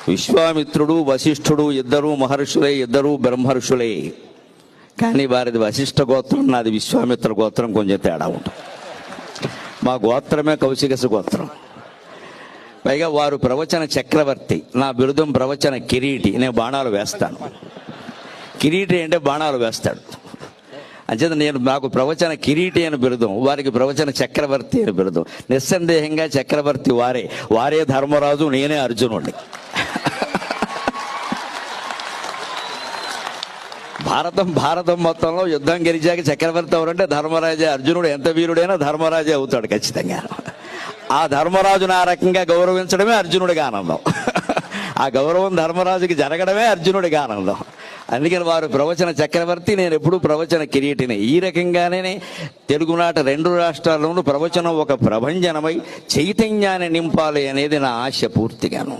విశ్వామిత్రుడు వశిష్ఠుడు ఇద్దరు మహర్షులే, ఇద్దరు బ్రహ్మర్షులే. కానీ వారిది వశిష్ఠ గోత్రం, నాది విశ్వామిత్ర గోత్రం, కొంచెం తేడా ఉంటుంది. మా గోత్రమే కౌశికస గోత్రం. పైగా వారు ప్రవచన చక్రవర్తి, నా బిరుదం ప్రవచన కిరీటి. నేను బాణాలు వేస్తాను. కిరీటి అంటే బాణాలు వేస్తాడు. అంచేత నాకు ప్రవచన కిరీటి అని బిరుదం, వారికి ప్రవచన చక్రవర్తి అని బిరుదం. నిస్సందేహంగా చక్రవర్తి వారే ధర్మరాజు, నేనే అర్జునుడిని. భారతం మొత్తంలో యుద్ధం గెలిచాక చక్రవర్తి ఎవరంటే ధర్మరాజే. అర్జునుడు ఎంత వీరుడైనా ధర్మరాజే అవుతాడు ఖచ్చితంగా. ఆ ధర్మరాజును ఆ రకంగా గౌరవించడమే అర్జునుడికి ఆనందం. ఆ గౌరవం ధర్మరాజుకి జరగడమే అర్జునుడికి ఆనందం. అందుకని వారు ప్రవచన చక్రవర్తి, నేను ఎప్పుడూ ప్రవచన కిరీటిని. ఈ రకంగానే తెలుగునాట 2 రాష్ట్రాల్లోనూ ప్రవచనం ఒక ప్రభంజనమై చైతన్యాన్ని నింపాలి అనేది నా ఆశ పూర్తిగాను.